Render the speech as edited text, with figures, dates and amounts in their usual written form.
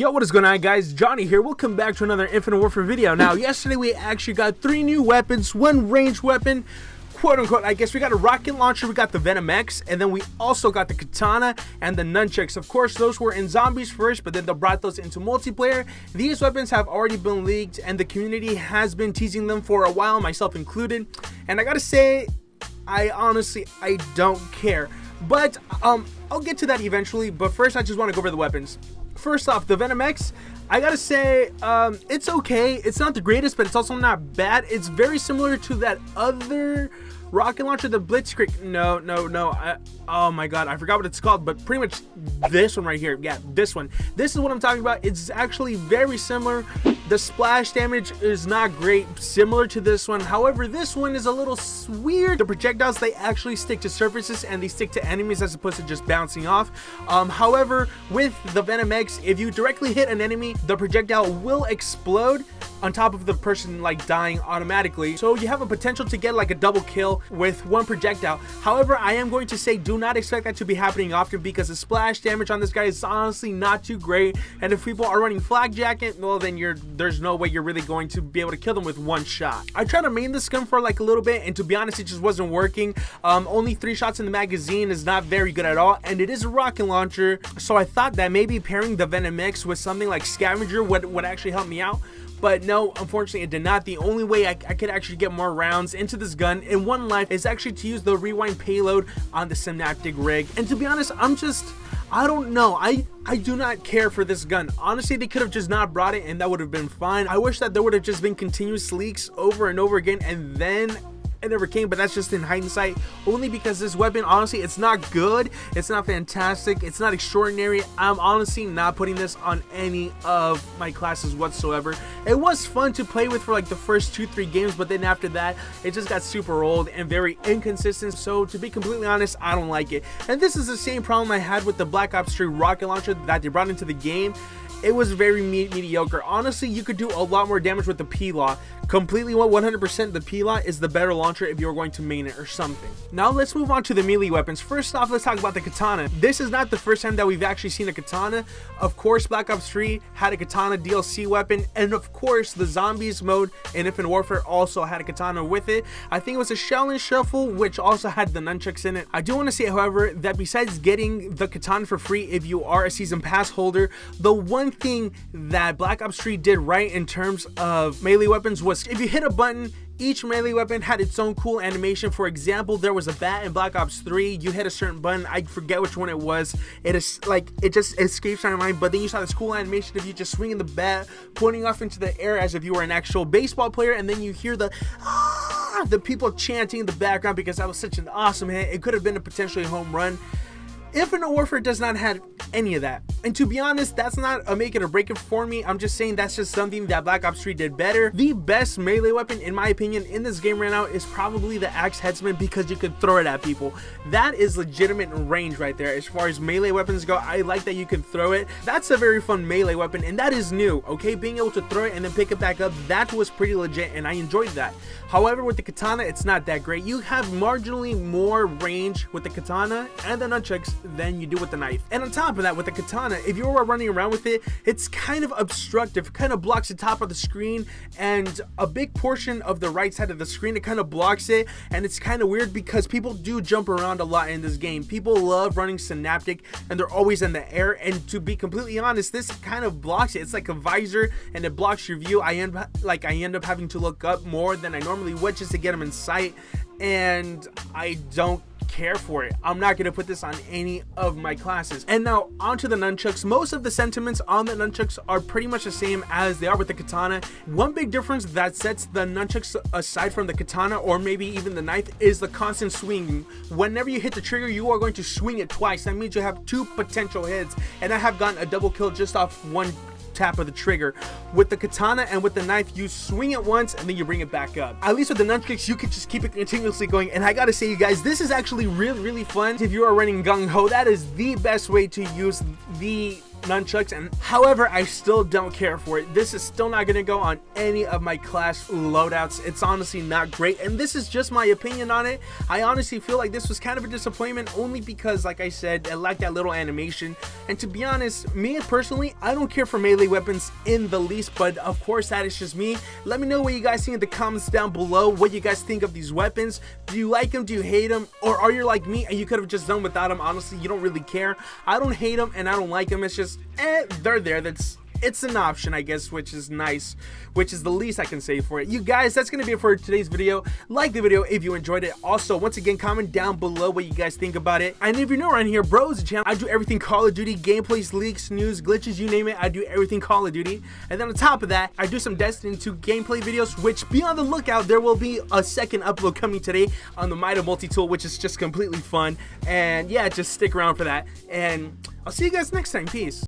Yo, what is going on, guys? Johnny here. Welcome back to another Infinite Warfare video. Now, yesterday we actually got 3 new weapons, 1 ranged weapon, quote unquote. I guess we got a rocket launcher, we got the Venom X, and then we also got the Katana and the Nunchucks. Of course, those were in zombies first, but then they brought those into multiplayer. These weapons have already been leaked, and the community has been teasing them for a while, myself included. And I gotta say, I don't care. But I'll get to that eventually. But first, I just want to go over the weapons. First off, the Venom X, I gotta say, it's okay. It's not the greatest, but it's also not bad. It's very similar to that other rocket launcher, the Blitzkrieg. No. Oh my god, I forgot what it's called, but pretty much this one right here. Yeah, this one. This is what I'm talking about. It's actually very similar. The splash damage is not great, similar to this one. However, this one is a little weird. The projectiles, they actually stick to surfaces and they stick to enemies as opposed to just bouncing off. However, with the Venom X, if you directly hit an enemy, the projectile will explode on top of the person like dying automatically. So you have a potential to get like a double kill with 1 projectile. However, I am going to say do not expect that to be happening often because the splash damage on this guy is honestly not too great. And if people are running Flak Jacket, well then there's no way you're really going to be able to kill them with 1 shot. I tried to main this gun for like a little bit, and to be honest, it just wasn't working. Only 3 shots in the magazine is not very good at all, and it is a rocket launcher. So I thought that maybe pairing the Venom X with something like Scavenger would actually help me out. But no, unfortunately it did not. The only way I could actually get more rounds into this gun in 1 life is actually to use the rewind payload on the synaptic rig. And to be honest, I don't know. I do not care for this gun. Honestly, they could have just not brought it and that would have been fine. I wish that there would have just been continuous leaks over and over again, and then it never came, but that's just in hindsight, only because this weapon, honestly, it's not good, it's not fantastic, it's not extraordinary. I'm honestly not putting this on any of my classes whatsoever. It was fun to play with for like the first 2-3 games, but then after that it just got super old and very inconsistent. So to be completely honest, I don't like it. And this is the same problem I had with the Black Ops 3 rocket launcher that they brought into the game. It was very mediocre. Honestly, you could do a lot more damage with the P-Law. Completely 100% the P-Law is the better launcher if you're going to main it or something. Now let's move on to the melee weapons. First off, let's talk about the Katana. This is not the first time that we've actually seen a Katana. Of course, Black Ops 3 had a Katana DLC weapon, and of course, the Zombies mode in Infinite Warfare also had a Katana with it. I think it was a Shell and Shuffle, which also had the Nunchucks in it. I do want to say, however, that besides getting the Katana for free if you are a Season Pass holder, the one thing that Black Ops 3 did right in terms of melee weapons was if you hit a button, each melee weapon had its own cool animation. For example, there was a bat in Black Ops 3. You hit a certain button, I forget which one it was. It is like, it just escapes my mind, but then you saw this cool animation of you just swinging the bat, pointing off into the air as if you were an actual baseball player, and then you hear the people chanting in the background because that was such an awesome hit. It could have been a potentially home run. Infinite Warfare does not have any of that, and to be honest, that's not a make it or break it for me. I'm just saying that's just something that Black Ops 3 did better. The best melee weapon, in my opinion, in this game right now is probably the Axe Headsman, because you could throw it at people. That is legitimate range right there. As far as melee weapons go, I like that you can throw it. That's a very fun melee weapon, and that is new, okay? Being able to throw it and then pick it back up, that was pretty legit, and I enjoyed that. However, with the Katana, it's not that great. You have marginally more range with the Katana and the Nunchucks than you do with the knife. And on top of that, with the Katana, if you were running around with it, it's kind of obstructive. It kind of blocks the top of the screen, and a big portion of the right side of the screen, it kind of blocks it. And it's kind of weird because people do jump around a lot in this game. People love running Synaptic and they're always in the air, and to be completely honest, this kind of blocks it. It's like a visor and it blocks your view. I end up having to look up more than I normally would just to get them in sight, and I don't care for it. I'm not going to put this on any of my classes. And now onto the Nunchucks. Most of the sentiments on the Nunchucks are pretty much the same as they are with the Katana. One big difference that sets the Nunchucks aside from the Katana, or maybe even the knife, is the constant swinging. Whenever you hit the trigger, you are going to swing it twice. That means you have 2 potential hits, and I have gotten a double kill just off 1 tap of the trigger. With the Katana and with the knife, you swing it once and then you bring it back up. At least with the Nunchucks, you can just keep it continuously going, and I gotta say, you guys, this is actually really fun. If you are running gung ho, that is the best way to use the nunchucks, and however, I still don't care for it. This is still not gonna go on any of my class loadouts. It's honestly not great, and this is just my opinion on it. I honestly feel like this was kind of a disappointment, only because, like I said, it lacked that little animation. And to be honest, me personally, I don't care for melee weapons in the least, but of course that is just me. Let me know what you guys think in the comments down below, what you guys think of these weapons. Do you like them? Do you hate them? Or are you like me and you could have just done without them? Honestly, you don't really care. I don't hate them and I don't like them. It's just they're there. It's an option, I guess, which is nice, which is the least I can say for it. You guys, that's gonna be it for today's video. Like the video if you enjoyed it. Also, once again, comment down below what you guys think about it. And if you're new around here, bro, it's a channel. I do everything Call of Duty, gameplays, leaks, news, glitches, you name it. I do everything Call of Duty. And then on top of that, I do some Destiny 2 gameplay videos, which be on the lookout. There will be a second upload coming today on the Maliboux multi-tool, which is just completely fun. And yeah, just stick around for that. And I'll see you guys next time. Peace.